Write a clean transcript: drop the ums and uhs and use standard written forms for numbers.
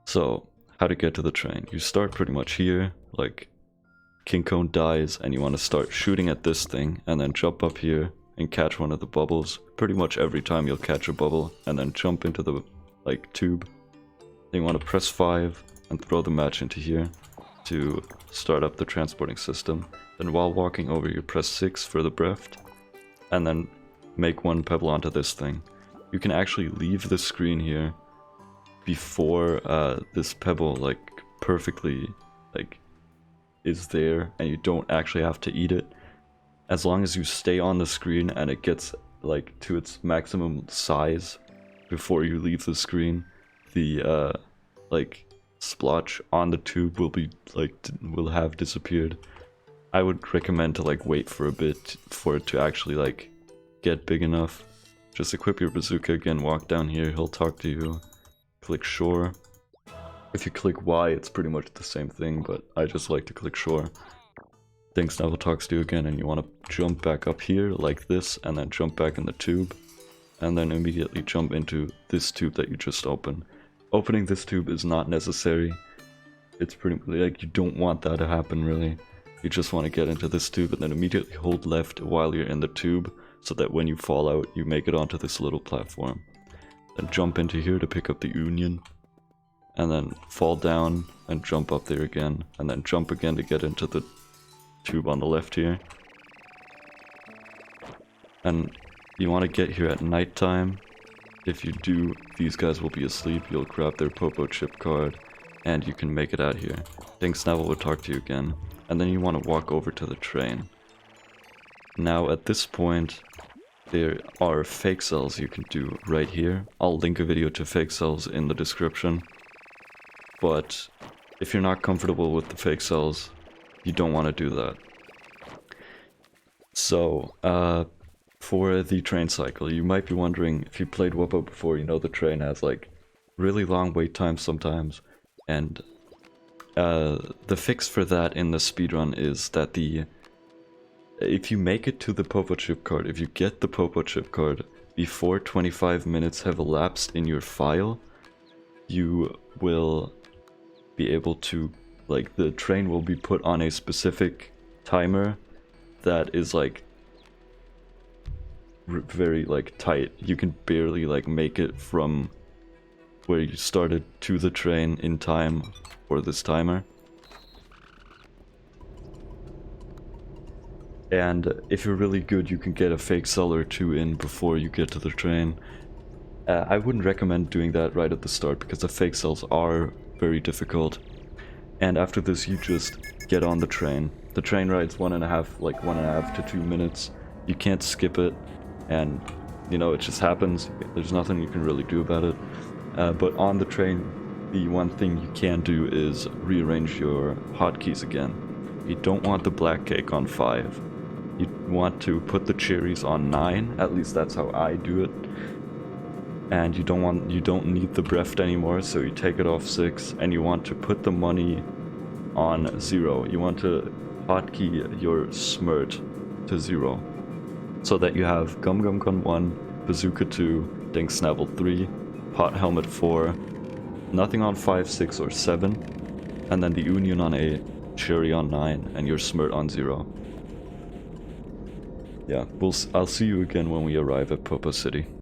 So, how to get to the train. You start pretty much here, like King Cone dies and you want to start shooting at this thing and then jump up here and catch one of the bubbles. Pretty much every time you'll catch a bubble and then jump into the like tube. Then you want to press 5 and throw the match into here to start up the transporting system. Then while walking over you press 6 for the breath and then make one pebble onto this thing. You can actually leave the screen here before this pebble like perfectly like is there and you don't actually have to eat it. As long as you stay on the screen and it gets like to its maximum size before you leave the screen, the like splotch on the tube will be like will have disappeared. I would recommend to like wait for a bit for it to actually like get big enough. Just equip your bazooka again, walk down here, he'll talk to you. Click shore. If you click Y, it's pretty much the same thing, but I just like to click shore. Thanks, Neville talks to you again, and you want to jump back up here like this, and then jump back in the tube, and then immediately jump into this tube that you just opened. Opening this tube is not necessary. It's pretty like you don't want that to happen really. You just want to get into this tube and then immediately hold left while you're in the tube, so that when you fall out, you make it onto this little platform. Then jump into here to pick up the union, and then fall down and jump up there again, and then jump again to get into the tube on the left here. And you want to get here at nighttime. If you do, these guys will be asleep. You'll grab their Popo chip card, and you can make it out here. Thanks, Neville will talk to you again. And then you want to walk over to the train. Now at this point, there are Fakesells you can do right here. I'll link a video to Fakesells in the description. But if you're not comfortable with the Fakesells, you don't want to do that. So, for the train cycle, you might be wondering, if you played Wuppo before, you know the train has like really long wait times sometimes. And the fix for that in the speedrun is that if you make it to the Popo chip card, if you get the Popo chip card before 25 minutes have elapsed in your file, you will be able to, like, the train will be put on a specific timer that is like very like tight. You can barely like make it from where you started to the train in time for this timer. And if you're really good, you can get a Fakesell or 2 in before you get to the train. I wouldn't recommend doing that right at the start because the Fakesells are very difficult. And after this, you just get on the train. The train ride's 1.5 to 2 minutes. You can't skip it, and you know, it just happens. There's nothing you can really do about it. But on the train, the one thing you can do is rearrange your hotkeys again. You don't want the black cake on 5. You want to put the cherries on 9, at least that's how I do it. And you don't need the breath anymore, so you take it off 6, and you want to put the money on 0. You want to hotkey your smirt to 0. So that you have Gum Gum Gun 1, Bazooka 2, Dink Snavel 3, Pot Helmet 4, nothing on 5, 6, or 7, and then the Union on 8, Cherry on 9, and your smirt on 0. Yeah, I'll see you again when we arrive at Popo City.